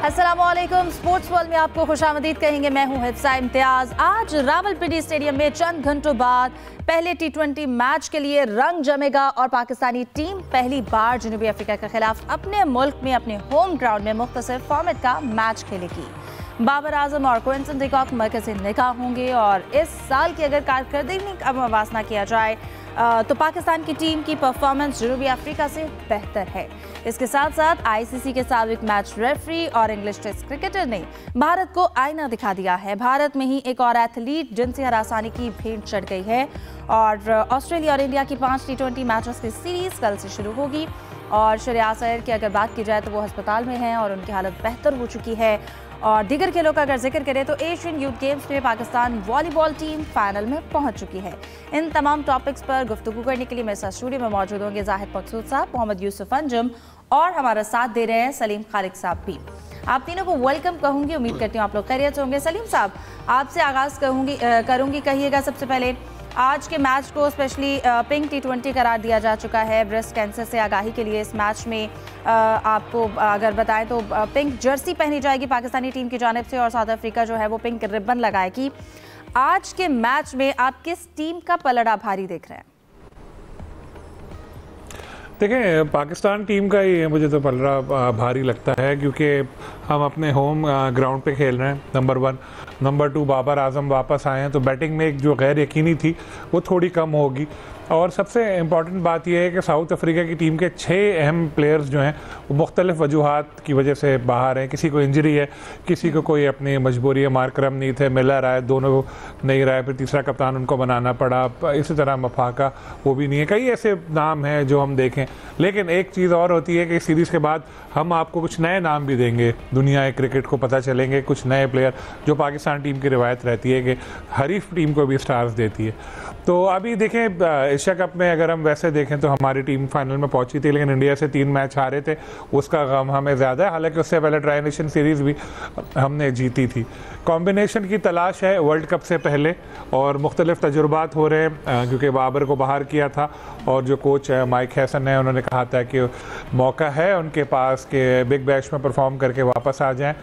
अस्सलामुअलैकुम। Sports world में आपको खुशामदीद कहेंगे। मैं हूं हिफ्सा इम्तियाज। आज रावलपिंडी स्टेडियम में चंद घंटों बाद पहले T20 मैच के लिए रंग जमेगा और पाकिस्तानी टीम पहली बार जनूबी अफ्रीका के खिलाफ अपने मुल्क में अपने होम ग्राउंड में मुख्तलिफ फॉर्मेट का मैच खेलेगी। बाबर आजम और क्विंटन डी कॉक मरकज़ी निगाह होंगे और इस साल की अगर कारकर्दगी का मुवाजना किया जाए तो पाकिस्तान की टीम की परफॉर्मेंस जनूबी अफ्रीका से बेहतर है। इसके साथ साथ ICC के साबिक मैच रेफरी और इंग्लिश टेस्ट क्रिकेटर ने भारत को आईना दिखा दिया है। भारत में ही एक और एथलीट जिनसे हरासानी की भेंट चढ़ गई है और ऑस्ट्रेलिया और इंडिया की 5 T20 मैचेस की सीरीज कल से शुरू होगी। और शरिया सैर की अगर बात की जाए तो वो अस्पताल में हैं और उनकी हालत बेहतर हो चुकी है। और दीगर खेलों का अगर जिक्र करें तो एशियन यूथ गेम्स में पाकिस्तान वॉलीबॉल टीम फाइनल में पहुंच चुकी है। इन तमाम टॉपिक्स पर गुफ्तगू करने के लिए मेरे साथ स्टूडियो में मौजूद होंगे जाहिद मकसूद साहब, मोहम्मद यूसुफ अंजुम और हमारा साथ दे रहे हैं सलीम खालिक साहब भी। आप तीनों को वेलकम कहूँगी। उम्मीद करती हूँ आप लोग खैरियत से होंगे। सलीम साहब, आपसे आगाज़ करूँगी। कहिएगा सबसे पहले, आज के मैच को स्पेशली पिंक T20 करार दिया जा चुका है। ब्रेस्ट कैंसर से आगाही के लिए इस मैच में आपको अगर बताएं तो पिंक जर्सी पहनी जाएगी पाकिस्तानी टीम की जानिब से और साउथ अफ्रीका जो है वो पिंक रिबन लगाएगी। आज के मैच में आप किस टीम का पलड़ा भारी देख रहे हैं? देखें, पाकिस्तान टीम का ही मुझे तो पलड़ा भारी लगता है क्योंकि हम अपने होम ग्राउंड पे खेल रहे हैं, नंबर 1। नंबर 2, बाबर आजम वापस आए हैं तो बैटिंग में एक जो गैर यकीनी थी वो थोड़ी कम होगी। और सबसे इम्पॉर्टेंट बात यह है कि साउथ अफ्रीका की टीम के 6 अहम प्लेयर्स जो हैं वो मुख्तलिफ वजूहात की वजह से बाहर हैं। किसी को इंजरी है, किसी को कोई अपनी मजबूरी है। मार्करम नहीं थे, मिलर आए, दोनों नहीं रहे, फिर तीसरा कप्तान उनको बनाना पड़ा। इसी तरह मफाका वो भी नहीं है। कई ऐसे नाम हैं जो हम देखें, लेकिन एक चीज़ और होती है कि इस सीरीज़ के बाद हम आपको कुछ नए नाम भी देंगे। दुनिया क्रिकेट को पता चलेंगे कुछ नए प्लेयर जो पाकिस्तान टीम की रिवायत रहती है कि हरीफ टीम को भी स्टार्स देती है। तो अभी देखें, एशिया कप में अगर हम वैसे देखें तो हमारी टीम फाइनल में पहुंची थी, लेकिन इंडिया से 3 मैच हारे थे। उसका गम हमें ज़्यादा है, हालांकि उससे पहले ट्राई नेशन सीरीज़ भी हमने जीती थी। कॉम्बिनेशन की तलाश है वर्ल्ड कप से पहले और मुख्तलिफ तजुर्बात हो रहे हैं क्योंकि बाबर को बाहर किया था और जो कोच माइक हैसन है उन्होंने कहा था कि मौका है उनके पास कि बिग बैश में परफॉर्म करके वापस आ जाएं।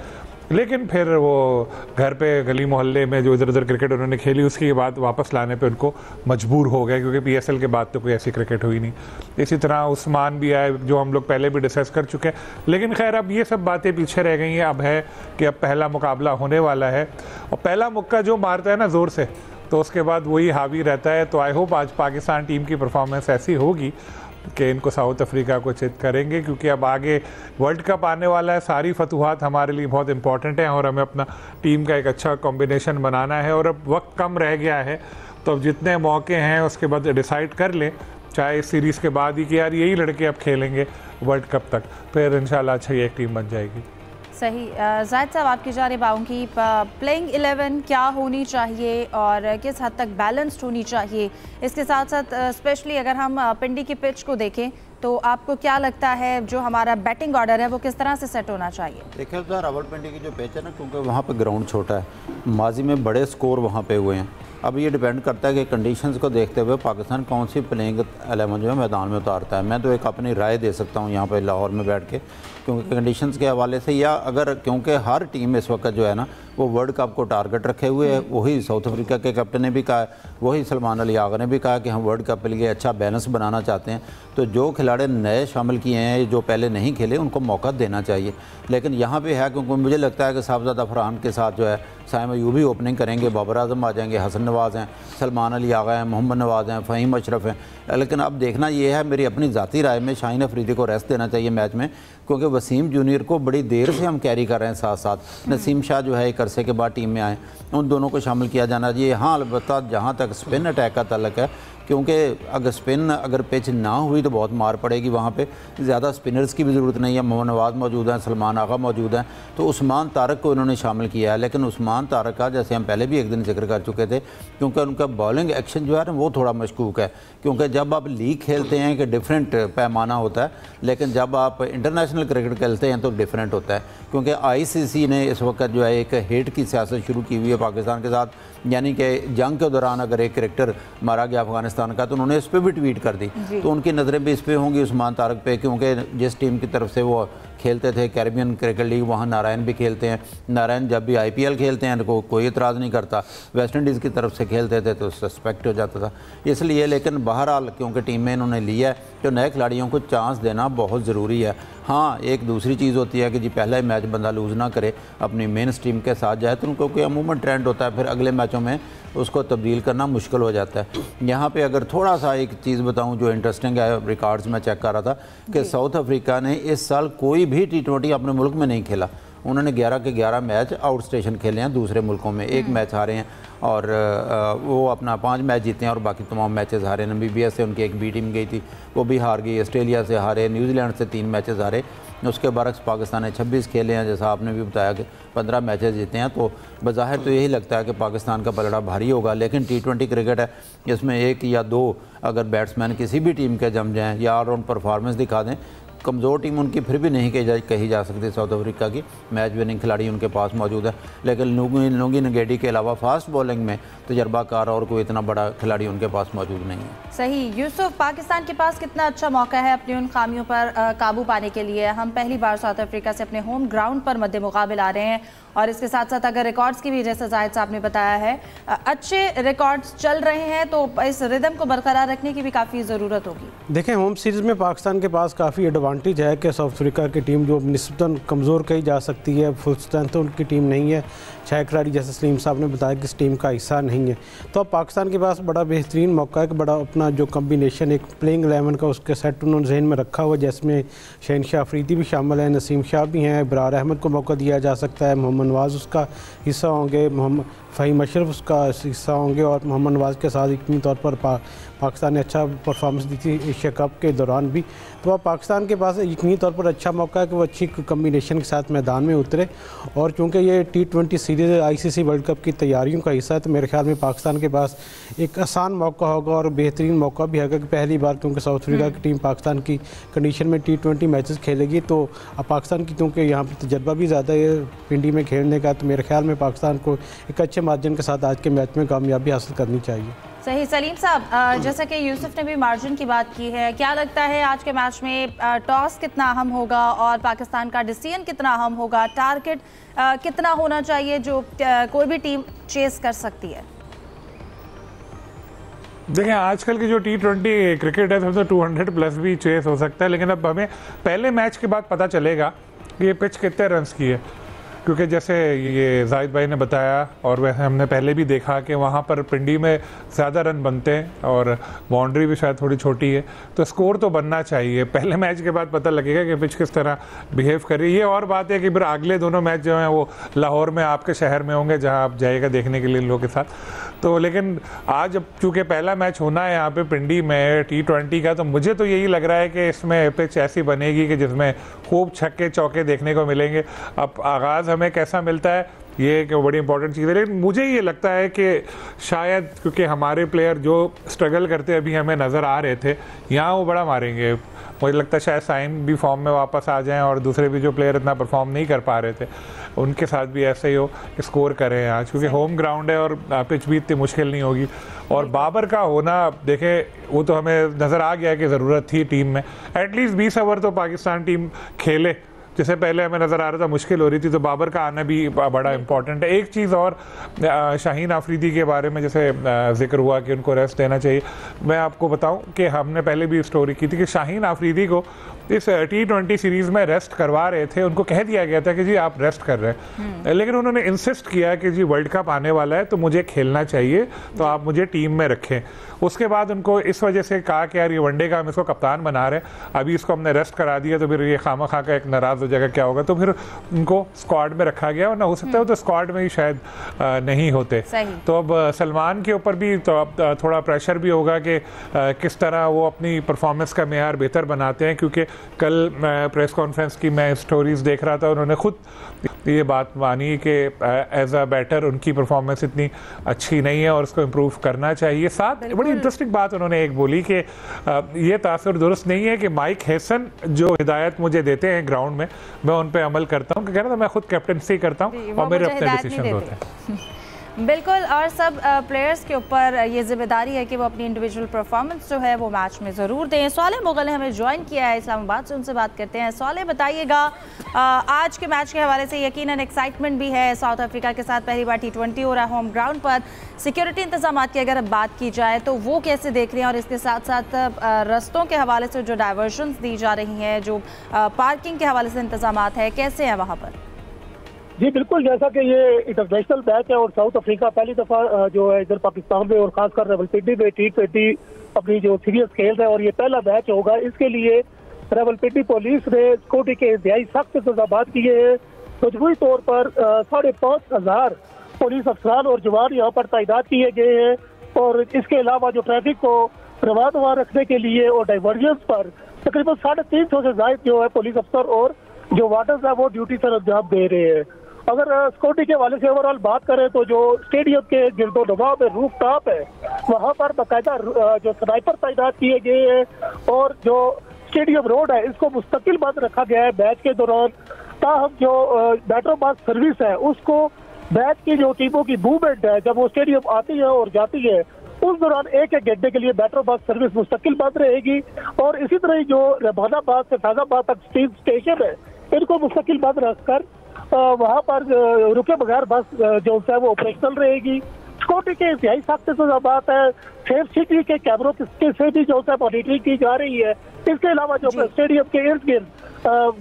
लेकिन फिर वो घर पे गली मोहल्ले में जो इधर उधर क्रिकेट उन्होंने खेली उसके बाद वापस लाने पे उनको मजबूर हो गए क्योंकि PSL के बाद तो कोई ऐसी क्रिकेट हुई नहीं। इसी तरह उस्मान भी आए जो हम लोग पहले भी डिस्कस कर चुके हैं। लेकिन खैर अब ये सब बातें पीछे रह गई हैं। अब है कि अब पहला मुकाबला होने वाला है और पहला मुक्का जो मारता है ना ज़ोर से तो उसके बाद वही हावी रहता है। तो आई होप आज पाकिस्तान टीम की परफॉर्मेंस ऐसी होगी कि इनको साउथ अफ्रीका को चित करेंगे क्योंकि अब आगे वर्ल्ड कप आने वाला है। सारी फतूहात हमारे लिए बहुत इंपॉर्टेंट हैं और हमें अपना टीम का एक अच्छा कॉम्बिनेशन बनाना है और अब वक्त कम रह गया है। तो अब जितने मौके हैं उसके बाद डिसाइड कर लें, चाहे इस सीरीज़ के बाद ही कि यार यही लड़के अब खेलेंगे वर्ल्ड कप तक, फिर इंशाल्लाह अच्छा एक टीम बन जाएगी। सही। जाहिद साहब, आपकी जानिब आऊँगी। प्लेइंग 11 क्या होनी चाहिए और किस हद तक बैलेंस्ड होनी चाहिए? इसके साथ साथ स्पेशली अगर हम पिंडी की पिच को देखें तो आपको क्या लगता है जो हमारा बैटिंग ऑर्डर है वो किस तरह से सेट होना चाहिए? देखिए तो रावलपिंडी की जो पिच है ना, क्योंकि वहाँ पे ग्राउंड छोटा है, माजी में बड़े स्कोर वहाँ पे हुए हैं। अब ये डिपेंड करता है कि कंडीशंस को देखते हुए पाकिस्तान कौन सी प्लेइंग 11 जो है मैदान में उतारता है। मैं तो एक अपनी राय दे सकता हूँ यहाँ पे लाहौर में बैठ के, क्योंकि कंडीशंस के हवाले से या अगर क्योंकि हर टीम इस वक्त जो है ना वो वर्ल्ड कप को टारगेट रखे हुए है। वही साउथ अफ्रीका के कैप्टन ने भी कहा, वही सलमान अली आगा ने भी कहा कि हम वर्ल्ड कप के लिए अच्छा बैलेंस बनाना चाहते हैं। तो जो खिलाड़ी नए शामिल किए हैं जो पहले नहीं खेले उनको मौका देना चाहिए। लेकिन यहाँ पे है क्योंकि मुझे लगता है कि साहबजादा फरहान के साथ जो है साइम अयूबी ओपनिंग करेंगे, बाबर आजम आ जाएंगे, हसन नवाज़ हैं, सलमान अली आगा हैं, मोहम्मद नवाज़ हैं, फ़हीम अशरफ हैं। लेकिन अब देखना ये है, मेरी अपनी ज़ाती राय में शाहीन अफरीदी को रेस्ट देना चाहिए मैच में, क्योंकि वसीम जूनियर को बड़ी देर से हम कैरी कर रहे हैं। साथ साथ नसीम शाह जो है एक अरसे के बाद टीम में आए, उन दोनों को शामिल किया जाना चाहिए। हाँ, अलबत्ता जहाँ तक स्पिन अटैक का तल्लक है, क्योंकि अगर पिच ना हुई तो बहुत मार पड़ेगी। वहाँ पे ज़्यादा स्पिनर्स की भी ज़रूरत नहीं है। मोहम्मद नवाज़ मौजूद हैं, सलमान आगा मौजूद हैं, तो उस्मान तारक को इन्होंने शामिल किया है। लेकिन उस्मान तारक का जैसे हम पहले भी एक दिन जिक्र कर चुके थे, क्योंकि उनका बॉलिंग एक्शन जो है ना वो थोड़ा मशकूक है। क्योंकि जब आप लीग खेलते हैं कि डिफरेंट पैमाना होता है, लेकिन जब आप इंटरनेशनल क्रिकेट खेलते हैं तो डिफरेंट होता है। क्योंकि ICC ने इस वक्त जो है एक हेट की सियासत शुरू की हुई है पाकिस्तान के साथ, यानी कि जंग के दौरान अगर एक क्रिकेटर मारा गया अफगानिस्तान का तो उन्होंने इस पर भी ट्वीट कर दी। तो उनकी नज़रें भी इस पर होंगी उस्मान तारक पे, क्योंकि जिस टीम की तरफ से वो खेलते थे कैरिबियन क्रिकेट लीग, वहाँ नारायण भी खेलते हैं। नारायण जब भी IPL खेलते हैं तो कोई इतराज़ नहीं करता, वेस्ट इंडीज़ की तरफ से खेलते थे तो सस्पेक्ट हो जाता था इसलिए। लेकिन बहरहाल क्योंकि टीम में इन्होंने लिया है तो नए खिलाड़ियों को चांस देना बहुत ज़रूरी है। हाँ, एक दूसरी चीज़ होती है कि जी पहला ही मैच बंदा लूज़ ना करे, अपनी मेन स्ट्रीम के साथ जाए, तो उनको कोई अमूमन ट्रेंड होता है, फिर अगले मैचों में उसको तब्दील करना मुश्किल हो जाता है। यहाँ पे अगर थोड़ा सा एक चीज़ बताऊँ जो इंटरेस्टिंग है, रिकॉर्ड्स में चेक कर रहा था कि साउथ अफ्रीका ने इस साल कोई भी T20 अपने मुल्क में नहीं खेला। उन्होंने 11 के 11 मैच आउट स्टेशन खेले हैं दूसरे मुल्कों में, एक मैच हारे हैं और वो अपना 5 मैच जीते हैं और बाकी तमाम मैचेस हारे। नामीबिया से उनकी एक बी टीम गई थी, वो भी हार गई, ऑस्ट्रेलिया से हारे, न्यूजीलैंड से 3 मैचेस हारे। उसके बरक्स पाकिस्तान ने 26 खेले हैं, जैसा आपने भी बताया कि 15 मैचेस जीते हैं। तो बज़ाहिर तो यही लगता है कि पाकिस्तान का पलड़ा भारी होगा, लेकिन T20 क्रिकेट है, इसमें 1 या 2 अगर बैट्समैन किसी भी टीम के जम जाएँ या ऑलराउंड परफॉर्मेंस दिखा दें, कमज़ोर टीम उनकी फिर भी नहीं कही जा सकती साउथ अफ्रीका की। मैच विनिंग खिलाड़ी उनके पास मौजूद है, लेकिन लुंगी नगेडी के अलावा फास्ट बॉलिंग में तजर्बाकार और कोई इतना बड़ा खिलाड़ी उनके पास मौजूद नहीं है। सही यूसुफ, पाकिस्तान के पास कितना अच्छा मौका है अपनी उन खामियों पर काबू पाने के लिए। हम पहली बार साउथ अफ्रीका से अपने होम ग्राउंड पर मद्दे मुकाबिल आ रहे हैं और इसके साथ साथ अगर रिकॉर्ड्स की भी, जैसे जाहिद साहब ने बताया है, अच्छे रिकॉर्ड्स चल रहे हैं तो इस रिदम को बरकरार रखने की भी काफ़ी ज़रूरत होगी। देखें, होम सीरीज़ में पाकिस्तान के पास काफ़ी एडवांटेज है कि साउथ अफ्रीका की टीम जो निस्बतन कमज़ोर कही जा सकती है, फुल स्ट्रेंथ तो उनकी टीम नहीं है। 6 खिलाड़ी जैसे सलीम साहब ने बताया कि इस टीम का हिस्सा नहीं है, तो अब पाकिस्तान के पास बड़ा बेहतरीन मौका है कि बड़ा अपना जो कम्बिनेशन एक प्लेइंग 11 का उसके सेट उन्होंने जहन में रखा हुआ, जिसमें शहनशाह अफरीदी भी शामिल है, नसीम शाह भी हैं, इब्रार अहमद को मौका दिया जा सकता है, मोहम्मद नवाज़ उसका हिस्सा होंगे, मोहम्मद फ़हीम अशरफ उसका हिस्सा होंगे और मोहम्मद नवाज़ के साथ यकीनी तौर पर पाकिस्तान ने अच्छा परफॉर्मेंस दी थी एशिया कप के दौरान भी। तो अब पाकिस्तान के पास यकीनी तौर पर अच्छा मौका है कि वो अच्छी कम्बिनेशन के साथ मैदान में उतरे, और चूँकि ये T20 series ICC world cup की तैयारियों का हिस्सा है, तो मेरे ख्याल में पाकिस्तान के पास एक आसान मौका होगा और बेहतरीन मौका भी होगा कि पहली बार क्योंकि साउथ अफ्रीका की टीम पाकिस्तान की कंडीशन में T20 मैचेस खेलेगी, तो अब पाकिस्तान की क्योंकि यहाँ पर तजर्बा भी ज़्यादा है पिंडी में खेलने का, तो मेरे ख्याल में पाकिस्तान को एक अच्छे मार्जिन के साथ आज के मैच में कामयाबी हासिल करनी चाहिए। सही। सलीम साहब, जैसा कि यूसुफ ने भी मार्जिन की बात की है, क्या लगता है आज के मैच में टॉस कितना अहम होगा और पाकिस्तान का डिसीजन कितना अहम होगा, टारगेट कितना होना चाहिए जो कोई भी टीम चेस कर सकती है? देखिए, आजकल की जो T20 क्रिकेट है तो 200+ भी चेस हो सकता है, लेकिन अब हमें पहले मैच के बाद पता चलेगा कि ये पिच कितने रन्स की है, क्योंकि जैसे ये जाहिद भाई ने बताया और वैसे हमने पहले भी देखा कि वहाँ पर पिंडी में ज़्यादा रन बनते हैं और बाउंड्री भी शायद थोड़ी छोटी है, तो स्कोर तो बनना चाहिए। पहले मैच के बाद पता लगेगा कि पिच किस तरह बिहेव कर रही है। ये और बात है कि फिर अगले दोनों मैच जो हैं वो लाहौर में आपके शहर में होंगे, जहाँ आप जाइएगा देखने के लिए इन लोगों के साथ। तो लेकिन आज अब चूँकि पहला मैच होना है यहाँ पे पिंडी में T20 का, तो मुझे तो यही लग रहा है कि इसमें पिच ऐसी बनेगी कि जिसमें खूब छक्के चौके देखने को मिलेंगे। अब आगाज़ हमें कैसा मिलता है ये एक बड़ी इंपॉर्टेंट चीज़ है, लेकिन मुझे ये लगता है कि शायद क्योंकि हमारे प्लेयर जो स्ट्रगल करते अभी हमें नज़र आ रहे थे, यहाँ वो बड़ा मारेंगे। मुझे लगता है शायद साइन भी फॉर्म में वापस आ जाएं और दूसरे भी जो प्लेयर इतना परफॉर्म नहीं कर पा रहे थे उनके साथ भी ऐसे ही हो कि स्कोर करें आज, क्योंकि होम ग्राउंड है और पिच भी इतनी मुश्किल नहीं होगी। और बाबर का होना, देखें, वो तो हमें नज़र आ गया कि ज़रूरत थी टीम में, एटलीस्ट 20 ओवर तो पाकिस्तान टीम खेले, जैसे पहले हमें नज़र आ रहा था मुश्किल हो रही थी, तो बाबर का आना भी बड़ा इंपॉर्टेंट है। एक चीज़ और, शाहीन आफरीदी के बारे में जैसे जिक्र हुआ कि उनको रेस्ट देना चाहिए, मैं आपको बताऊं कि हमने पहले भी स्टोरी की थी कि शाहीन आफरीदी को इस T20 सीरीज़ में रेस्ट करवा रहे थे, उनको कह दिया गया था कि जी आप रेस्ट कर रहे हैं, लेकिन उन्होंने इंसिस्ट किया कि जी वर्ल्ड कप आने वाला है तो मुझे खेलना चाहिए, तो आप मुझे टीम में रखें। उसके बाद उनको इस वजह से कहा कि यार ये वनडे का हम इसको कप्तान बना रहे हैं, अभी इसको हमने रेस्ट करा दिया तो फिर ये खामा खा का एक नाराज़ हो जाएगा, क्या होगा, तो फिर उनको स्क्वाड में रखा गया, वरना हो सकता है तो स्क्वाड में ही शायद नहीं होते। तो अब सलमान के ऊपर भी तो अब थोड़ा प्रेशर भी होगा कि किस तरह वो अपनी परफॉर्मेंस का मेयार बेहतर बनाते हैं, क्योंकि कल प्रेस कॉन्फ्रेंस की मैं स्टोरीज देख रहा था, उन्होंने खुद ये बात मानी कि एज अ बैटर उनकी परफॉर्मेंस इतनी अच्छी नहीं है और उसको इम्प्रूव करना चाहिए। साथ बड़ी इंटरेस्टिंग बात उन्होंने एक बोली कि ये तासुर दुरुस्त नहीं है कि माइक हैसन जो हिदायत मुझे देते हैं ग्राउंड में, मैं उन पर अमल करता हूँ, कि कह रहा था मैं खुद कैप्टनसी करता हूँ और मेरे अपने डिसीजन होते हैं। बिल्कुल, और सब प्लेयर्स के ऊपर ये जिम्मेदारी है कि वो अपनी इंडिविजुअल परफॉर्मेंस जो है वो मैच में ज़रूर दें। सालेह मुगल ने हमें ज्वाइन किया है इस्लामाबाद से, उनसे बात करते हैं। सालेह, बताइएगा आज के मैच के हवाले से यकीनन एक्साइटमेंट भी है। साउथ अफ्रीका के साथ पहली बार T20 हो रहा है होम ग्राउंड पर। सिक्योरिटी इंतजाम की अगर बात की जाए तो वो कैसे देख रहे हैं, और इसके साथ साथ रस्तों के हवाले से जो डाइवर्शंस दी जा रही हैं, जो पार्किंग के हवाले से इंतजाम है, कैसे हैं वहाँ पर? जी बिल्कुल, जैसा कि ये इंटरनेशनल मैच है और साउथ अफ्रीका पहली दफ़ा जो है इधर पाकिस्तान में और खासकर रावलपिंडी में T20 अपनी जो सीरीज खेल रहा है और ये पहला मैच होगा, इसके लिए रावलपिंडी पुलिस ने सिक्योरिटी के इंतहाई सख्त इंतजाम किए हैं। मजमूई तौर पर 5,500 पुलिस अफसरान और जवान यहाँ पर तैनात किए गए हैं, और इसके अलावा जो ट्रैफिक को रवा रखने के लिए और डाइवर्जन पर तकरीबन 350 से ज्यादा जो है पुलिस अफसर और जो वार्डर्स है वो ड्यूटी पर अंजाम दे रहे हैं। अगर सिक्योरिटी के हवाले से ओवरऑल बात करें तो जो स्टेडियम के गिरदोनवा में रूफ टॉप है वहाँ पर बाकायदा जो स्नाइपर तैनात किए गए हैं, और जो स्टेडियम रोड है इसको मुस्तकिल बंद रखा गया है मैच के दौरान, ताहम जो मेट्रो बस सर्विस है उसको मैच की जो टीमों की मूवमेंट है जब वो स्टेडियम आती है और जाती है उस दौरान एक घंटे के लिए मेट्रो बस सर्विस मुस्तकिल बंद रहेगी, और इसी तरह जो रहमानाबाद से फैजाबाद तक स्टेशन है इनको मुस्तकिल बंद रखकर वहाँ पर रुके बगैर बस जो है वो ऑपरेशनल रहेगी। सिक्योरिटी के इंतहाई सख्त इंतजाम है, सेफ सिटी के कैमरों से भी जो है मॉनिटरिंग की जा रही है। इसके अलावा जो स्टेडियम के इर्द गिर्द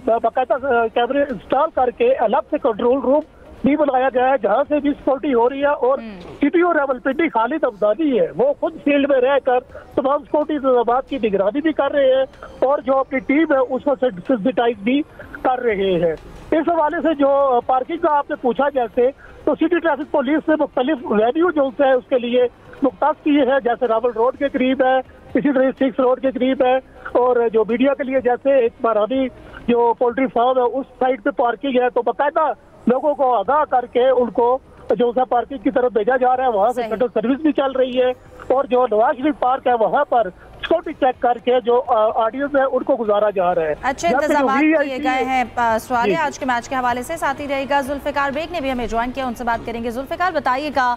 बाकायदा कैमरे इंस्टॉल करके अलग से कंट्रोल रूम भी बनाया गया है जहाँ से भी सिक्योरिटी हो रही है, और सीटीओ रावलपिंडी खालिद अब्दादी है वो खुद फील्ड में रहकर तमाम सिक्योरिटी इंतजाम की निगरानी भी कर रहे हैं, और जो अपनी टीम है उसको सेंसिटाइज भी कर रहे हैं। इस हवाले से जो पार्किंग का आपने पूछा जैसे, तो सिटी ट्रैफिक पुलिस ने मुख्तलिफ वेन्यू जो है उसके लिए मुख्तास किए हैं, जैसे रावल रोड के करीब है, इसी तरह 6 रोड के करीब है, और जो मीडिया के लिए जैसे एक बारानी जो पोल्ट्री फार्म है उस साइड पे पार्किंग है, तो बाकायदा लोगों को आगाह करके उनको जो है पार्किंग की तरफ भेजा जा रहा है। वहाँ से शटल सर्विस भी चल रही है, और जो नवाज शरीफ पार्क है वहाँ पर सिक्योरिटी चेक करके जो ऑडियंस है उनको गुजारा जा रहा है। अच्छे इंतजाम किए गए हैं। सवाल आज के मैच के हवाले से साथ ही रहेगा जुल्फिकार बेग ने भी हमें ज्वाइन किया, उनसे बात करेंगे। जुल्फिकार, बताइएगा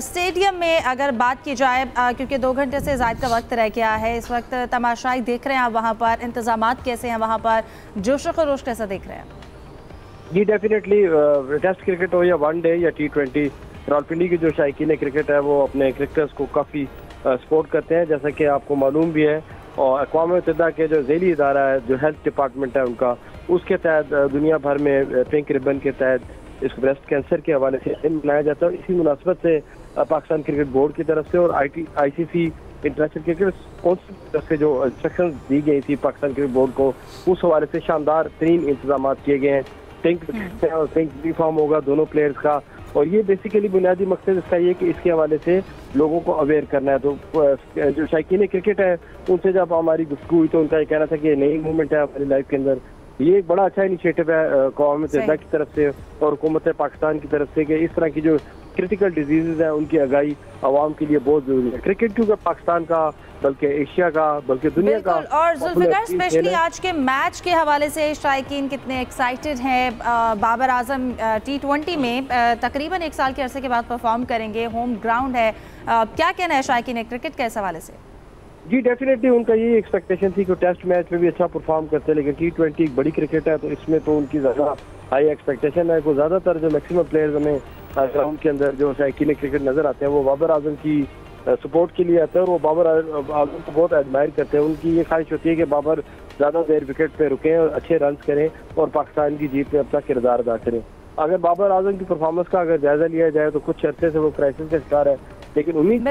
स्टेडियम में अगर बात की जाए, क्योंकि 2 घंटे से ज़ायद का वक्त रह गया है, इस वक्त तमाशाई देख रहे हैं आप वहाँ पर, इंतजाम कैसे हैं वहाँ पर, जोश खरोश कैसा देख रहे हैं? जी डेफिनेटली, टेस्ट क्रिकेट हो या वनडे या T20, रावलपिंडी की जो शायकीन क्रिकेट है वो अपने क्रिकेटर्स को काफ़ी सपोर्ट करते हैं, जैसा कि आपको मालूम भी है। और अक़वाम मुत्तहिदा के जो ज़ैली इदारा है, जो हेल्थ डिपार्टमेंट है उनका, उसके तहत दुनिया भर में पिंक रिबन के तहत इस ब्रेस्ट कैंसर के हवाले से दिन मनाया जाता है। इसी मुनासबत से पाकिस्तान क्रिकेट बोर्ड की तरफ से और ICC इंटरनेशनल क्रिकेट काउंसिल की तरफ से जो इंस्ट्रक्शन दी गई थी पाकिस्तान क्रिकेट बोर्ड को, उस हवाले से शानदार तरीन इंतजाम किए गए हैं। पिंक और पिंक यूनिफॉर्म होगा दोनों प्लेयर्स का, और ये बेसिकली बुनियादी मकसद इसका ये कि इसके हवाले से लोगों को अवेयर करना है। तो जो शायकीन क्रिकेट है उनसे जब हमारी गुफ्तगू हुई तो उनका ये कहना था कि नई मूवमेंट है हमारी लाइफ के अंदर, ये एक बड़ा अच्छा इनिशिएटिव है कौम मुत्तहिदा की तरफ से और हुकूमत पाकिस्तान की तरफ से कि इस तरह की जो क्रिटिकल डिजीज़ हैं उनकी आगाही आवाम के लिए बहुत ज़रूरी है। क्रिकेट क्योंकि पाकिस्तान का, बल्कि एशिया का, बल्कि दुनिया का। और जुल्फिकार, स्पेशली आज के मैच के हवाले से शायकीन कितने एक्साइटेड हैं? बाबर आजम T20 में तकरीबन 1 साल के अरसे के बाद परफॉर्म करेंगे, होम ग्राउंड है, क्या कहना है शायकीन क्रिकेट के इस हवाले से? जी डेफिनेटली उनका यही एक्सपेक्टेशन थी कि टेस्ट मैच में भी अच्छा परफॉर्म करते हैं, लेकिन T20 एक बड़ी क्रिकेट है तो इसमें तो उनकी ज़्यादा हाई एक्सपेक्टेशन है। को ज़्यादातर जो मैक्सिमम प्लेयर्स हमें ग्राउंड के अंदर जो शायकीन क्रिकेट नज़र आते हैं वो बाबर आजम की सपोर्ट के लिए आते हैं, और वो बाबर आजम को बहुत एडमायर करते हैं। उनकी ये ख्वाहिश होती है कि बाबर ज़्यादा देर विकेट पे रुकें और अच्छे रन करें और पाकिस्तान की जीत में अपना किरदार अदा करें। अगर बाबर आजम की परफॉर्मेंस का अगर जायजा लिया जाए तो कुछ अरसे से वो क्राइसिस का शिकार है, लेकिन उम्मीद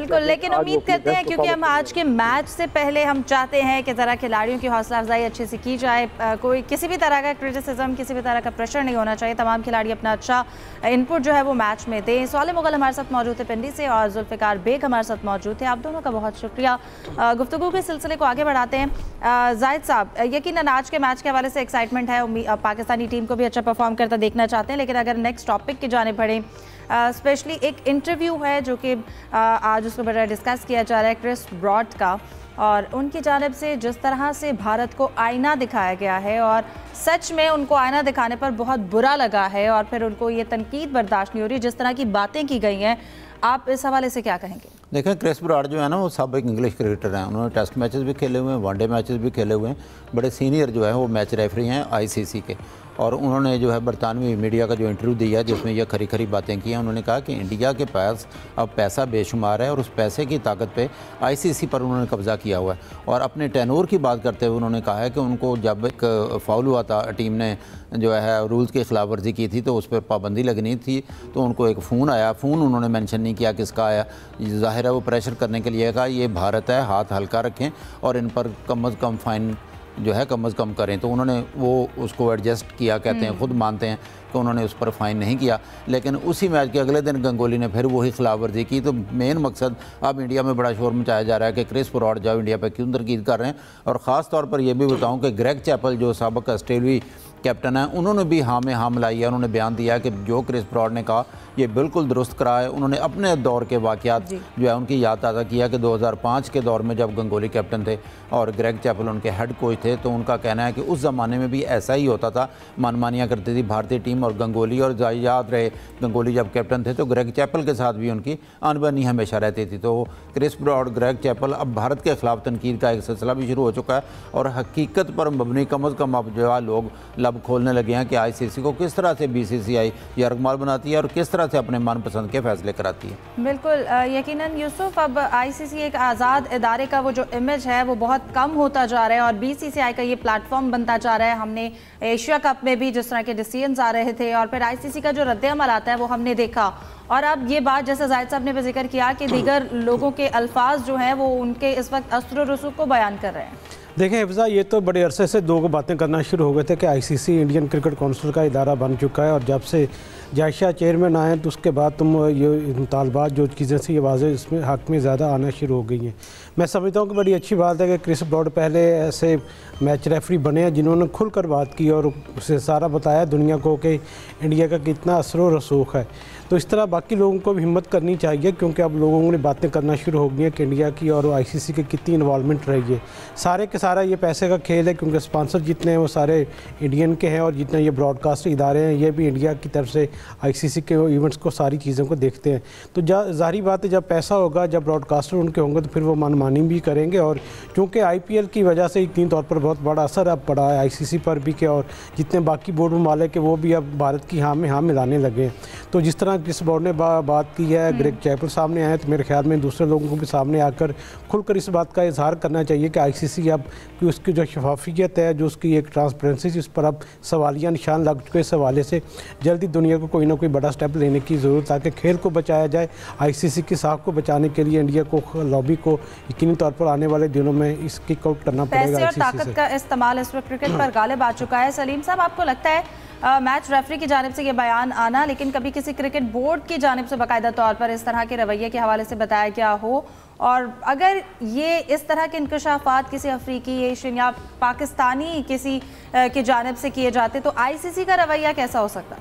करते हैं, क्योंकि हम आज के मैच से पहले हम चाहते हैं कि ज़रा खिलाड़ियों की हौसला अफजाई अच्छे से की जाए, कोई किसी भी तरह का क्रिटिसिज्म, किसी भी तरह का प्रेशर नहीं होना चाहिए, तमाम खिलाड़ी अपना अच्छा इनपुट जो है वो मैच में दें। सालेह मुगल हमारे साथ मौजूद थे पिंडी से, और जुल्फिकार बेग हमारे साथ मौजूद थे। आप दोनों का बहुत शुक्रिया। गुफ्तगू के सिलसिले को आगे बढ़ाते हैं। जाहिद साहब, यकीनन आज के मैच के हवाले से एक्साइटमेंट है, पाकिस्तानी टीम को भी अच्छा परफॉर्म करता देखना चाहते हैं, लेकिन अगर नेक्स्ट टॉपिक की जाने बढ़ें, स्पेशली एक इंटरव्यू है जो कि आज उसको बड़ा डिस्कस किया जा रहा है क्रिस ब्रॉड का, और उनकी जानिब से जिस तरह से भारत को आईना दिखाया गया है और सच में उनको आईना दिखाने पर बहुत बुरा लगा है और फिर उनको ये तनकीद बर्दाश्त नहीं हो रही, जिस तरह की बातें की गई हैं, आप इस हवाले से क्या कहेंगे? देखें, क्रिस ब्रॉड जो है ना वो साबिक इंग्लिश क्रिकेटर हैं, उन्होंने टेस्ट मैचेस भी खेले हुए हैं, वनडे मैचेस भी खेले हुए हैं, बड़े सीनियर जो है वो मैच रेफरी हैं आईसीसी के। और उन्होंने जो है बरतानवी मीडिया का जो इंटरव्यू दिया जिसमें यह खरी खरी बातें की हैं। उन्होंने कहा कि इंडिया के पास अब पैसा बेशुमार है और उस पैसे की ताकत पे आईसीसी पर उन्होंने कब्ज़ा किया हुआ है। और अपने टेनोर की बात करते हुए उन्होंने कहा है कि उनको जब एक फाउल हुआ था, टीम ने जो है रूल्स की खिलाफ वर्जी की थी तो उस पर पाबंदी लगनी थी, तो उनको एक फ़ोन आया। फ़ोन उन्होंने मेंशन नहीं किया किसका आया, ज़ाहिर है वो प्रेशर करने के लिए कहा ये भारत है, हाथ हल्का रखें और इन पर कम अज़ कम फ़ाइन जो है कम अज़ कम करें। तो उन्होंने वो उसको एडजस्ट किया, कहते हैं खुद मानते हैं कि उन्होंने उस पर फ़ाइन नहीं किया। लेकिन उसी मैच के अगले दिन गंगोली ने फिर वही खिलाफ वर्जी की। तो मेन मकसद अब इंडिया में बड़ा शोर मचाया जा रहा है कि क्रिस ब्रॉड जो इंडिया पर क्यों तनकीद कर रहे हैं। और ख़ास तौर पर यह भी बताऊँ कि ग्रेग चैपल जो साबिक ऑस्ट्रेलियाई कैप्टन है, उन्होंने भी हाँ में हाँ मिलाई है। उन्होंने बयान दिया कि जो क्रिस ब्रॉड ने कहा ये बिल्कुल दुरुस्त करा है। उन्होंने अपने दौर के वाक़यात जो है उनकी याद ताज़ा किया कि 2005 के दौर में जब गंगोली कैप्टन थे और ग्रेग चैपल उनके हेड कोच थे, तो उनका कहना है कि उस ज़माने में भी ऐसा ही होता था, मनमानियाँ करती थी भारतीय टीम और गंगोली। और याद रहे गंगोली जब कैप्टन थे तो ग्रेग चैपल के साथ भी उनकी अनबनी हमेशा रहती थी। तो क्रिस ब्रॉड, ग्रेग चैपल, अब भारत के खिलाफ तनकीद का एक सिलसिला भी शुरू हो चुका है और हकीकत पर मबनी कम अज़ कम अब जो है लोग लब खोलने लगे हैं कि आईसीसी को किस तरह से बीसीसीआई यरगमाल बनाती है और किस तरह से अपने मनपसंद के फैसले कराती है। बिल्कुल यकीनन यूसुफ, अब आईसीसी एक आज़ाद इदारे का वो जो इमेज है वो बहुत कम होता जा रहा है और बीसीसीआई का ये प्लेटफॉर्म बनता जा रहा है। हमने एशिया कप में भी जिस तरह के डिसीजंस आ रहे थे और फिर आईसीसी का जो रद्द-ए-अमल आता है वो हमने देखा। और अब ये बात जैसे जाहिद साहब ने भी जिक्र किया कि दीगर लोगों के अल्फाज जो हैं वो उनके इस वक्त अस्र और रसूख को बयान कर रहे हैं। देखें हिफ्ज़ा, ये तो बड़े अरसे से दो बातें करना शुरू हो गए थे कि आईसीसी इंडियन क्रिकेट काउंसिल का इदारा बन चुका है और जब से जायशा चेयरमैन आए तो उसके बाद ये मुतालबात जो चीज़ें थी ये वाज़े इसमें हक़ में ज़्यादा आना शुरू हो गई हैं। मैं समझता हूँ कि बड़ी अच्छी बात है कि क्रिस ब्रॉड पहले ऐसे मैच रेफरी बने हैं जिन्होंने खुलकर बात की और उसे सारा बताया दुनिया को कि इंडिया का कितना असर व रसूख है। तो इस तरह बाकी लोगों को भी हिम्मत करनी चाहिए क्योंकि अब लोगों ने बातें करना शुरू हो गई हैं कि इंडिया की और आईसीसी की कितनी इन्वॉल्वमेंट रही है। सारे के सारा ये पैसे का खेल है क्योंकि स्पॉन्सर जितने हैं वो सारे इंडियन के हैं और जितने ये ब्रॉडकास्ट इदारे हैं ये भी इंडिया की तरफ से आईसीसी के इवेंट्स को, सारी चीज़ों को देखते हैं। तो ज़ाहिर बात है जब पैसा होगा, जब ब्रॉडकास्टर उनके होंगे तो फिर वो मनमानी भी करेंगे। और क्योंकि आईपीएल की वजह से यकीनी तौर पर बहुत बड़ा असर अब पड़ा है आईसीसी पर भी के, और जितने बाकी बोर्ड ममालिक वो भी अब भारत की हाँ में हाँ मिलाने लगे हैं। तो जिस तरह क्रिस ब्रॉड ने बात की है, ग्रेग चैपल सामने आए, तो मेरे ख्याल में दूसरे लोगों को भी सामने आकर खुलकर इस बात का इजहार करना चाहिए कि आईसीसी अब कि उसकी जो शफाफियत है, जो उसकी एक ट्रांसपेरेंसी, इस पर अब सवालिया निशान लग चुके। इस हवाले से जल्दी दुनिया को कोई ना कोई बड़ा स्टेप लेने की ज़रूरत है ताकि खेल को बचाया जाए। आईसीसी की साख को बचाने के लिए इंडिया को, लॉबी को यकीनी तौर पर आने वाले दिनों में इस किक आउट करना पड़ेगा। पैसे और ताकत का इस्तेमाल इस वक्त क्रिकेट पर गालिब आ चुका है। सलीम साहब, आपको लगता है मैच रेफरी की जानिब से ये बयान आना, लेकिन कभी किसी क्रिकेट बोर्ड की जानिब से बाकायदा तौर पर इस तरह के रवैये के हवाले से बताया गया हो, और अगर ये इस तरह के इंकशाफात किसी अफ्रीकी, एशियन या पाकिस्तानी किसी की जानिब से किए जाते तो आईसीसी का रवैया कैसा हो सकता?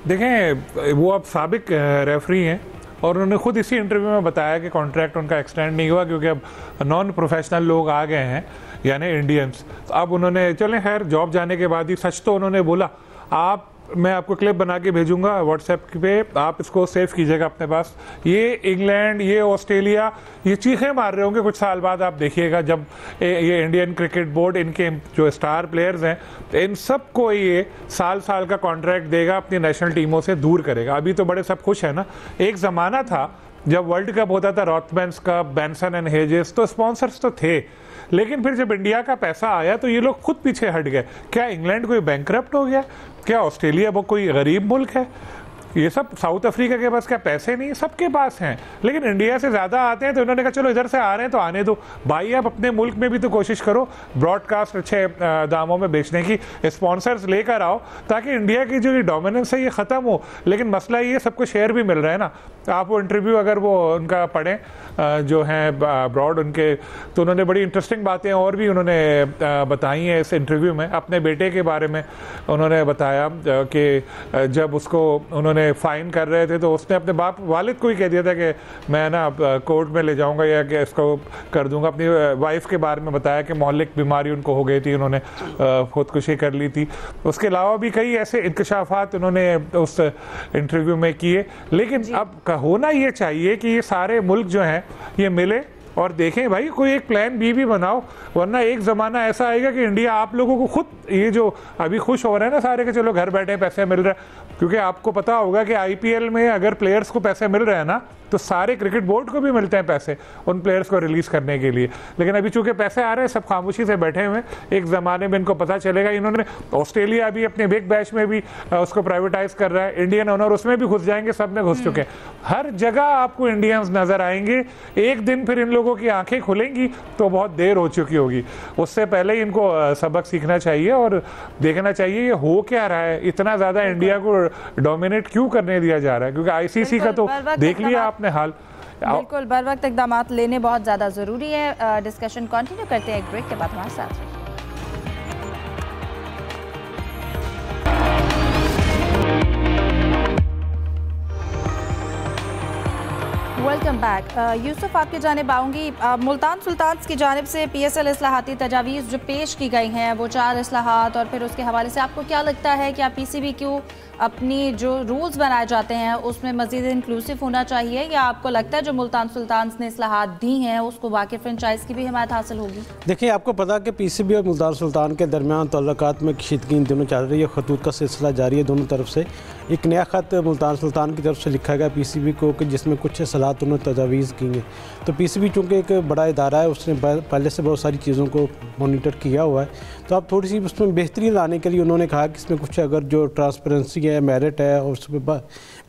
देखें, वो अब साबिक रेफरी हैं और उन्होंने खुद इसी इंटरव्यू में बताया कि कॉन्ट्रैक्ट उनका एक्सटेंड नहीं हुआ क्योंकि अब नॉन प्रोफेशनल लोग आ गए हैं, यानी इंडियंस। तो अब उन्होंने, चलें खैर, जॉब जाने के बाद ही सच तो उन्होंने बोला, मैं आपको क्लिप बना के भेजूंगा व्हाट्सएप पे, आप इसको सेव कीजिएगा अपने पास। ये इंग्लैंड, ये ऑस्ट्रेलिया, ये चीखें मार रहे होंगे कुछ साल बाद, आप देखिएगा जब ये इंडियन क्रिकेट बोर्ड, इनके जो स्टार प्लेयर्स हैं, इन सब को ये साल का कॉन्ट्रैक्ट देगा, अपनी नेशनल टीमों से दूर करेगा। अभी तो बड़े सब खुश है ना। एक ज़माना था जब वर्ल्ड कप होता था, रॉथमैन्स कप, बेंसन एंड हेजेस, तो स्पॉन्सर्स तो थे, लेकिन फिर जब इंडिया का पैसा आया तो ये लोग खुद पीछे हट गए। क्या इंग्लैंड कोई बैंकरप्ट हो गया? क्या ऑस्ट्रेलिया वो कोई गरीब मुल्क है? ये सब, साउथ अफ्रीका के पास क्या पैसे नहीं? सबके पास हैं, लेकिन इंडिया से ज़्यादा आते हैं। तो इन्होंने कहा चलो इधर से आ रहे हैं तो आने दो भाई, आप अपने मुल्क में भी तो कोशिश करो ब्रॉडकास्ट अच्छे दामों में बेचने की, स्पॉन्सर्स लेकर आओ ताकि इंडिया की जो ये डोमिनेंस है ये ख़त्म हो। लेकिन मसला ये, सबको शेयर भी मिल रहा है ना। आप वो इंटरव्यू अगर वो उनका पढ़ें जो हैं ब्रॉड उनके, तो उन्होंने बड़ी इंटरेस्टिंग बातें और भी उन्होंने बताई हैं इस इंटरव्यू में। अपने बेटे के बारे में उन्होंने बताया कि जब उसको उन्होंने फ़ाइन कर रहे थे तो उसने अपने वालिद को ही कह दिया था कि मैं ना कोर्ट में ले जाऊंगा या कि इसको कर दूंगा। अपनी वाइफ के बारे में बताया कि मोहल्लिक बीमारी उनको हो गई थी, उन्होंने खुदकुशी कर ली थी। उसके अलावा भी कई ऐसे इंकशाफात उन्होंने उस इंटरव्यू में किए। लेकिन अब होना ये चाहिए कि ये सारे मुल्क जो हैं ये मिले और देखें भाई कोई एक प्लान बी भी बनाओ, वरना एक ज़माना ऐसा आएगा कि इंडिया आप लोगों को खुद ये जो अभी खुश हो रहे हैं ना सारे के चलो घर बैठे पैसे मिल रहे हैं, क्योंकि आपको पता होगा कि आईपीएल में अगर प्लेयर्स को पैसे मिल रहे हैं ना तो सारे क्रिकेट बोर्ड को भी मिलते हैं पैसे उन प्लेयर्स को रिलीज़ करने के लिए। लेकिन अभी चूंकि पैसे आ रहे हैं सब खामोशी से बैठे हुए, एक ज़माने में इनको पता चलेगा। इन्होंने ऑस्ट्रेलिया भी अपने बिग बैश में भी उसको प्राइवेटाइज कर रहा है, इंडियन ओनर उसमें भी घुस जाएंगे, सब में घुस चुके हैं। हर जगह आपको इंडियंस नज़र आएंगे। एक दिन फिर इन लोगों की आंखें खुलेंगी तो बहुत देर हो चुकी होगी। उससे पहले ही इनको सबक सीखना चाहिए और देखना चाहिए ये हो क्या रहा है, इतना ज़्यादा इंडिया को डोमिनेट क्यों करने दिया जा रहा है, क्योंकि आईसीसी का तो देख लिया आपने हाल। बिल्कुल बर वक्त इकदाम लेने बहुत ज़्यादा ज़रूरी है। डिस्कशन कंटिन्यू करते हैं एक ब्रेक के बाद हमारे साथ। Welcome back. यूसुफ आपकी जानिब आऊँगी। मुल्तान सुल्तान्स की जानिब से PSL इस्लाहाती तजावीज़ जो पेश की गई हैं वो 4 इस्लाहात, और फिर उसके हवाले से आपको क्या लगता है कि PCB क्यों अपनी जो रूल्स बनाए जाते हैं उसमें मज़ीद इंक्लूसिव होना चाहिए, या आपको लगता है जो मुल्तान सुल्तान्स ने इस्लाहात दी हैं उसको बाकी फ्रेंचाइज की भी हिमायत हासिल होगी? देखिए, आपको पता है कि PCB और मुल्तान सुल्तान के दरमियान तल्लुकात में कशीदगी इन दिनों चल रही है। खतूत का सिलसिला जारी है दोनों तरफ से। एक नया ख़त मुल्तान सुल्तान की तरफ से लिखा गया PCB को कि जिसमें कुछ सलाहत उन्होंने तजावीज़ की हैं। तो PCB चूँकि एक बड़ा इदारा है, उसने पहले से बहुत सारी चीज़ों को मॉनिटर किया हुआ है, तो अब थोड़ी सी उसमें बेहतरी लाने के लिए उन्होंने कहा कि इसमें कुछ अगर जो ट्रांसपेरेंसी है, मेरिट है, और उसमें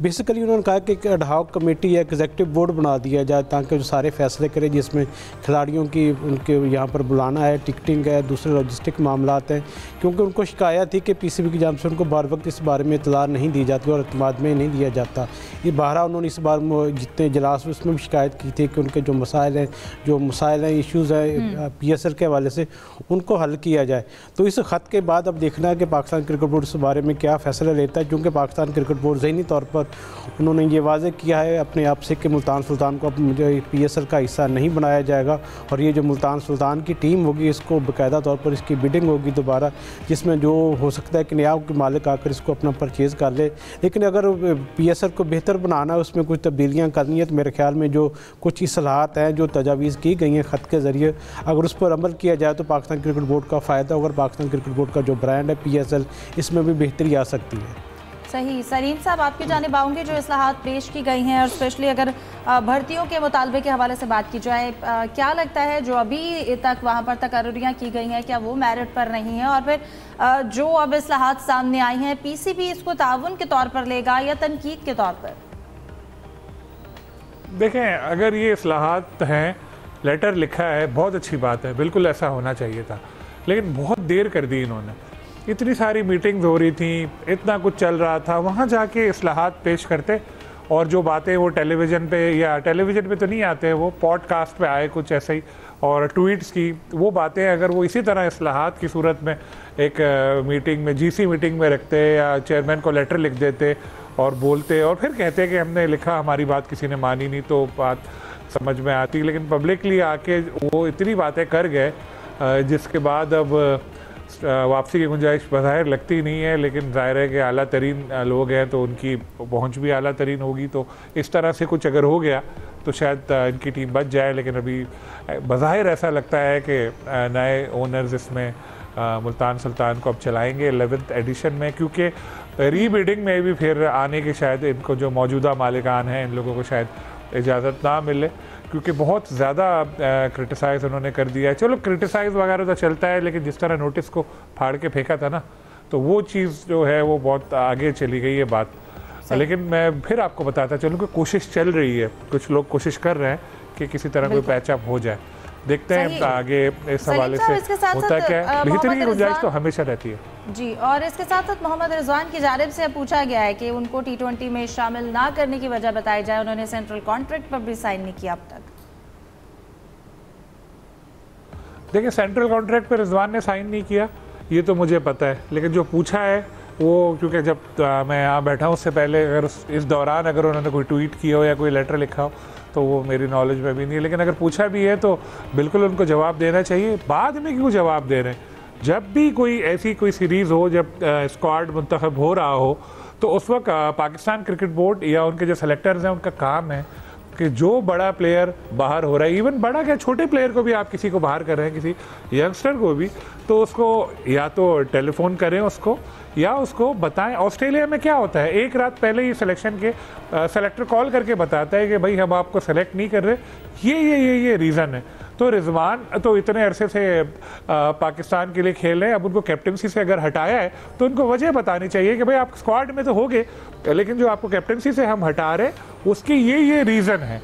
बेसिकली उन्होंने कहा कि एक एडहॉक कमेटी या एग्जीक्यूटिव बोर्ड बना दिया जाए ताकि जो सारे फैसले करे, जिसमें खिलाड़ियों की उनके यहाँ पर बुलाना है, टिकटिंग है, दूसरे लॉजिस्टिक मामलात हैं। क्योंकि उनको शिकायत थी कि PCB की जानिब से उनको बार वक्त इस बारे में इत्तला नहीं दी जाती और अतमाद में नहीं दिया जाता। ये बहरा उन्होंने इस बार जितने इजलास उसमें भी शिकायत की थी कि उनके जो मसाइल हैं, इश्यूज़ हैं PSL के हवाले से, उनको हल किया जाए। तो इस ख़त के बाद अब देखना है कि पाकिस्तान क्रिकेट बोर्ड इस बारे में क्या फ़ैसला लेता है, क्योंकि पाकिस्तान क्रिकेट बोर्ड ज़हनी तौर पर उन्होंने ये वाज़े किया है अपने आप से कि मुल्तान सुल्तान को अब मुझे PSL का हिस्सा नहीं बनाया जाएगा, और ये जो मुल्तान सुल्तान की टीम होगी इसको बाकायदा तौर पर इसकी बिडिंग होगी दोबारा, जिसमें जो हो सकता है कि नया मालिक आकर इसको अपना परचेज़ कर ले। लेकिन अगर PSL को बेहतर बनाना है, उसमें कुछ तब्दीलियाँ करनी है, तो मेरे ख्याल में जो कुछ इस्लाहात हैं जो तजावीज़ की गई हैं ख़त के ज़रिए, अगर उस पर अमल किया जाए तो पाकिस्तान क्रिकेट बोर्ड का फ़ायदा होगा। पाकिस्तान क्रिकेट बोर्ड का जो ब्रांड है PSL, इसमें भी बेहतरी आ सकती है। सही। सलीम साहब, आपकी जानिब आऊँगी। जो इस्लाहात पेश की गई हैं और स्पेशली अगर भर्तियों के मुतालबे के हवाले से बात की जाए, क्या लगता है जो अभी तक वहाँ पर तकर्रियाँ की गई हैं क्या वो मेरिट पर नहीं है, और फिर जो अब इस्लाहात सामने आई हैं PCB इसको ताउन के तौर पर लेगा या तनकीद के तौर पर? देखें, अगर ये इस्लाहात हैं, लेटर लिखा है, बहुत अच्छी बात है, बिल्कुल ऐसा होना चाहिए था, लेकिन बहुत देर कर दी इन्होंने। इतनी सारी मीटिंग्स हो रही थी, इतना कुछ चल रहा था, वहाँ जाके इस्लाहात पेश करते, और जो बातें वो टेलीविज़न पे, या टेलीविज़न पे तो नहीं आते, वो पॉडकास्ट पे आए कुछ ऐसे ही, और ट्वीट्स की वो बातें अगर वो इसी तरह इस्लाहात की सूरत में एक मीटिंग में, GC मीटिंग में रखते या चेयरमैन को लेटर लिख देते और बोलते और फिर कहते कि हमने लिखा, हमारी बात किसी ने मानी नहीं, तो बात समझ में आती। लेकिन पब्लिकली आके वो इतनी बातें कर गए जिसके बाद अब वापसी की गुंजाइश बज़ाहिर लगती नहीं है, लेकिन ज़ाहिर है कि आला तरीन लोग हैं तो उनकी पहुंच भी आला तरीन होगी। तो इस तरह से कुछ अगर हो गया तो शायद इनकी टीम बच जाए, लेकिन अभी बज़ाहिर ऐसा लगता है कि नए ओनर्स इसमें मुल्तान सुल्तान को अब चलाएंगे 11th एडिशन में, क्योंकि रीबिडिंग में भी फिर आने के शायद इनको जो मौजूदा मालिकान हैं इन लोगों को शायद इजाज़त ना मिले, क्योंकि बहुत ज़्यादा क्रिटिसाइज़ उन्होंने कर दिया है। चलो क्रिटिसाइज़ वगैरह तो चलता है, लेकिन जिस तरह नोटिस को फाड़ के फेंका था ना, तो वो चीज़ जो है वो बहुत आगे चली गई है बात। लेकिन मैं फिर आपको बताता चलूँ कि कोशिश चल रही है, कुछ लोग कोशिश कर रहे हैं कि किसी तरह कोई पैचअप हो जाए। देखते हैं आगे इस हवाले से होता क्या है। बेहतरी की गुंजाइश तो हमेशा रहती है। जी, और इसके साथ साथ मोहम्मद रिजवान की जानिब से पूछा गया है कि उनको T20 में शामिल ना करने की वजह बताई जाए, उन्होंने सेंट्रल कॉन्ट्रैक्ट पर भी साइन नहीं किया अब तक। देखिए, सेंट्रल कॉन्ट्रैक्ट पर रिजवान ने साइन नहीं किया ये तो मुझे पता है, लेकिन जो पूछा है वो, क्योंकि जब मैं यहाँ बैठा हूँ उससे पहले अगर इस दौरान अगर उन्होंने कोई ट्वीट किया हो या कोई लेटर लिखा हो तो वो मेरी नॉलेज में भी नहीं है, लेकिन अगर पूछा भी है तो बिल्कुल उनको जवाब देना चाहिए। बाद में क्यों जवाब दे रहे हैं? जब भी कोई ऐसी कोई सीरीज़ हो, जब स्क्वाड मुंतखब हो रहा हो, तो उस वक्त पाकिस्तान क्रिकेट बोर्ड या उनके जो सेलेक्टर्स हैं उनका काम है कि जो बड़ा प्लेयर बाहर हो रहा है, इवन बड़ा क्या छोटे प्लेयर को भी आप किसी को बाहर कर रहे हैं, किसी यंगस्टर को भी, तो उसको या तो टेलीफोन करें उसको या उसको बताएं। ऑस्ट्रेलिया में क्या होता है, एक रात पहले ही सिलेक्शन के सेलेक्टर कॉल करके बताता है कि भाई हम आपको सेलेक्ट नहीं कर रहे, ये रीज़न है। तो रिजवान तो इतने अरसे से पाकिस्तान के लिए खेल रहे हैं, अब उनको कैप्टनसी से अगर हटाया है तो उनको वजह बतानी चाहिए कि भाई आप स्क्वाड में तो हो गए, लेकिन जो आपको कैप्टनसी से हम हटा रहे उसकी ये रीज़न है,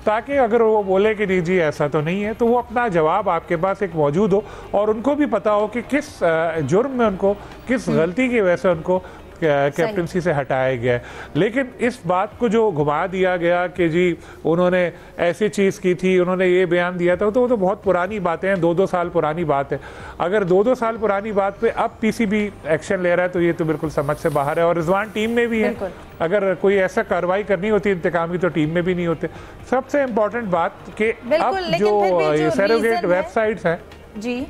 ताकि अगर वो बोले कि नहीं जी ऐसा तो नहीं है, तो वो अपना जवाब आपके पास एक मौजूद हो और उनको भी पता हो कि किस जुर्म में उनको, किस गलती की वजह से उनको कैप्टनसी से हटाया गया है। लेकिन इस बात को जो घुमा दिया गया कि जी उन्होंने ऐसी चीज़ की थी, उन्होंने ये बयान दिया था, तो वो तो बहुत पुरानी बातें हैं, 2-2 साल पुरानी बात है। अगर 2-2 साल पुरानी बात पे अब पीसीबी एक्शन ले रहा है तो ये तो बिल्कुल समझ से बाहर है। और रिजवान टीम में भी है, अगर कोई ऐसा कार्रवाई करनी होती इंतकाम की तो टीम में भी नहीं होते। सबसे इम्पोर्टेंट बात कि अब जो सैरोगेट वेबसाइट्स हैं जी,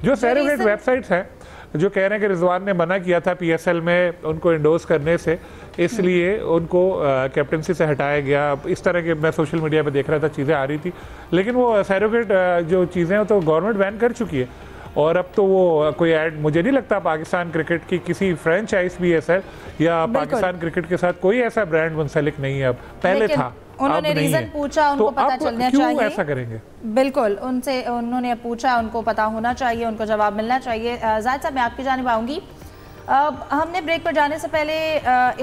जो सैरोगेट वेबसाइट्स हैं जो कह रहे हैं कि रिजवान ने मना किया था पीएसएल में उनको इंडोर्स करने से, इसलिए उनको कैप्टनसी से हटाया गया। इस तरह के मैं सोशल मीडिया पे देख रहा था, चीज़ें आ रही थी, लेकिन वो सैरोगेट जो चीज़ें हैं तो गवर्नमेंट बैन कर चुकी है। और अब तो वो कोई ऐड मुझे नहीं लगता पाकिस्तान क्रिकेट की किसी फ्रेंचाइज बीएसएल या पाकिस्तान क्रिकेट के साथ कोई ऐसा ब्रांड मुंसलिक नहीं है। अब पहले था, उन्होंने रीजन पूछा, उनको पता चलना चाहिए। ऐसा करेंगे बिल्कुल, उनसे उन्होंने पूछा, उनको पता होना चाहिए, उनको जवाब मिलना चाहिए। जाहिद साहब, मैं आपकी जानिब आऊँगी। हमने ब्रेक पर जाने से पहले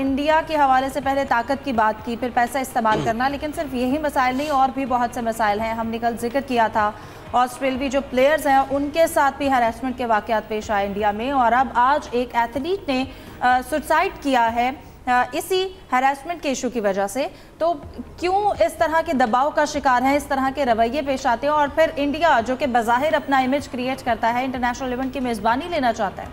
इंडिया के हवाले से पहले ताकत की बात की, फिर पैसा इस्तेमाल करना, लेकिन सिर्फ यही मसाइल नहीं, और भी बहुत से मसाइल हैं। हमने कल जिक्र किया था ऑस्ट्रेलियावी जो प्लेयर्स हैं उनके साथ भी हैरेसमेंट के वाक़यात पेश आए इंडिया में, और अब आज एक एथलीट ने सुसाइड किया है इसी हैरेसमेंट के इशू की वजह से। तो क्यों इस तरह के दबाव का शिकार है, इस तरह के रवैये पेश आते हैं, और फिर इंडिया जो कि बज़ाहिर अपना इमेज क्रिएट करता है, इंटरनेशनल इवेंट की मेज़बानी लेना चाहता है?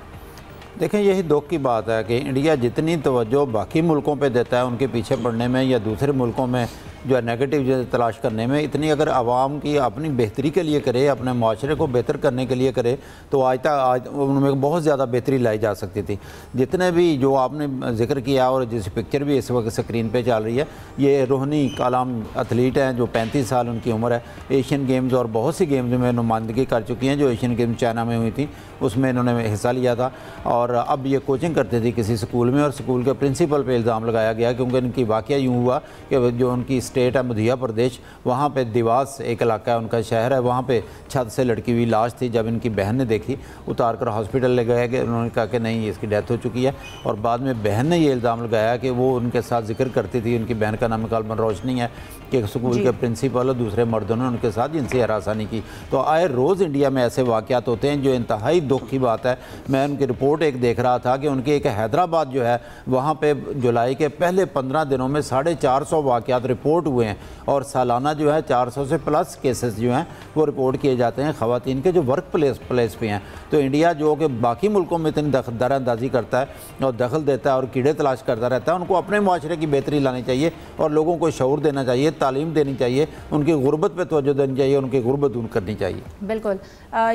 देखें, यही दुख की बात है कि इंडिया जितनी तवज्जो बाकी मुल्कों पे देता है उनके पीछे पड़ने में या दूसरे मुल्कों में जो है नेगेटिव जो तलाश करने में, इतनी अगर आवाम की अपनी बेहतरी के लिए करे, अपने माशरे को बेहतर करने के लिए करे, तो आज उनमें बहुत ज़्यादा बेहतरी लाई जा सकती थी। जितने भी जो आपने जिक्र किया और जिस पिक्चर भी इस वक्त स्क्रीन पे चल रही है, ये रोहनी कालाम एथलीट हैं जो 35 साल उनकी उम्र है। एशियन गेम्स और बहुत सी गेम्स में नुमाइंदगी कर चुकी हैं। जो एशियन गेम्स चाइना में हुई थी उसमें इन्होंने हिस्सा लिया था, और अब ये कोचिंग करते थे किसी स्कूल में, और स्कूल के प्रिंसिपल पे इल्ज़ाम लगाया गया क्योंकि इनकी वाक़या यूँ हुआ कि जो उनकी स्टेट है मध्य प्रदेश, वहाँ पे दिवास एक इलाका है, उनका शहर है, वहाँ पे छत से लड़की हुई लाश थी। जब इनकी बहन ने देखी, उतार कर हॉस्पिटल ले गए, उन्होंने कहा कि नहीं इसकी डेथ हो चुकी है, और बाद में बहन ने ये इल्ज़ाम लगाया कि वो उनके साथ जिक्र करती थी। उनकी बहन का नाम कलमन रोशनी है कि स्कूल के प्रिंसिपल और दूसरे मर्दों ने उनके साथ जिनसी हरासानी की। तो आए रोज़ इंडिया में ऐसे वाक़यात होते हैं जो इंतहाई दुख की बात है। मैं उनकी रिपोर्ट एक देख रहा था कि उनकी एक हैदराबाद जो है वहाँ पे जुलाई के पहले 15 दिनों में 450 वाक़यात रिपोर्ट हुए हैं, और सालाना जो है 400 से प्लस केसेस जो हैं वो रिपोर्ट किए जाते हैं ख़वातीन के जो वर्क प्लेस पे हैं। तो इंडिया जो कि बाकी मुल्कों में इतनी दरानंदाजी करता है और दखल देता है और कीड़े तलाश करता रहता है, उनको अपने माशरे की बेहतरी लानी चाहिए और लोगों को शऊर देना चाहिए, तालीम देनी चाहिए, उनकी गुर्बत पे तवज्जो देनी चाहिए, उनकी गुर्बत दूर करनी चाहिए। बिल्कुल।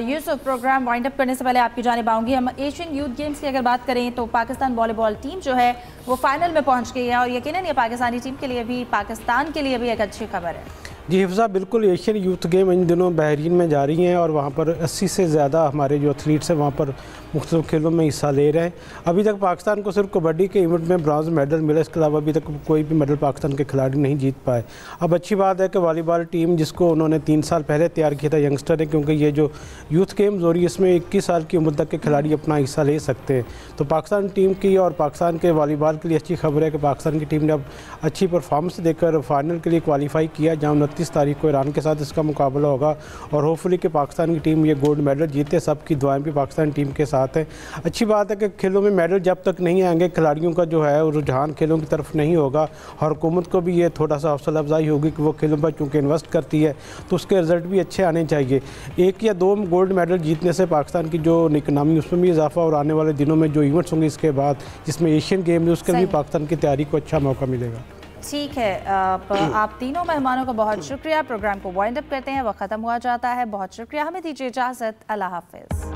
यूसुफ, प्रोग्राम वाइंड अप करने से पहले आपकी जानिब आऊँगी। हम एशियन यूथ गेम्स की अगर बात करें तो पाकिस्तान वॉलीबॉल टीम जो है वो फाइनल में पहुँच गई है, और यकीनन ये पाकिस्तानी टीम के लिए भी, पाकिस्तान के लिए भी एक अच्छी खबर है। जी हिफ्ज़ा, बिल्कुल एशियन यूथ गेम इन दिनों बहरीन में जारी हैं और वहाँ पर 80 से ज़्यादा हमारे जो एथलीट्स हैं वहाँ पर मुख्तलिफ खेलों में हिस्सा ले रहे हैं। अभी तक पाकिस्तान को सिर्फ कबड्डी के इवेंट में ब्रॉन्ज मेडल मिला, इसके अलावा अभी तक कोई भी मेडल पाकिस्तान के खिलाड़ी नहीं जीत पाए। अब अच्छी बात है कि वॉलीबॉल टीम, जिसको उन्होंने 3 साल पहले तैयार किया था, यंगस्टर है, क्योंकि ये जो यूथ गेम्स हो रही है इसमें 21 साल की उम्र तक के खिलाड़ी अपना हिस्सा ले सकते हैं। तो पाकिस्तान टीम की और पाकिस्तान के वॉलीबॉल के लिए अच्छी खबर है कि पाकिस्तान की टीम ने अब अच्छी परफॉर्मेंस देकर फाइनल के लिए क्वालिफाई किया, जहाँ 29 तारीख को ईरान के साथ इसका मुकाबला होगा और होपफुली कि पाकिस्तान की टीम ये गोल्ड मेडल जीते। सबकी दुआएं भी पाकिस्तान टीम के साथ है। अच्छी बात है कि खेलों में मेडल जब तक नहीं आएंगे, खिलाड़ियों का जो है रुझान खेलों की तरफ नहीं होगा और हुकूमत को भी ये थोड़ा सा हौसला अफजाई होगी कि वो खेलों पर चूँकि इन्वेस्ट करती है तो उसके रिजल्ट भी अच्छे आने चाहिए। 1 या 2 गोल्ड मेडल जीतने से पाकिस्तान की जो इकनॉमी उसमें भी इजाफा और आने वाले दिनों में जो इवेंट्स होंगे इसके बाद जिसमें एशियन गेम है उसके लिए पाकिस्तान की तैयारी को अच्छा मौका मिलेगा। ठीक है, आप तीनों मेहमानों का बहुत शुक्रिया। प्रोग्राम को वाइंड अप करते हैं, वक्त ख़त्म हुआ जाता है। बहुत शुक्रिया, हमें दीजिए इजाज़त। अल्लाह हाफिज़।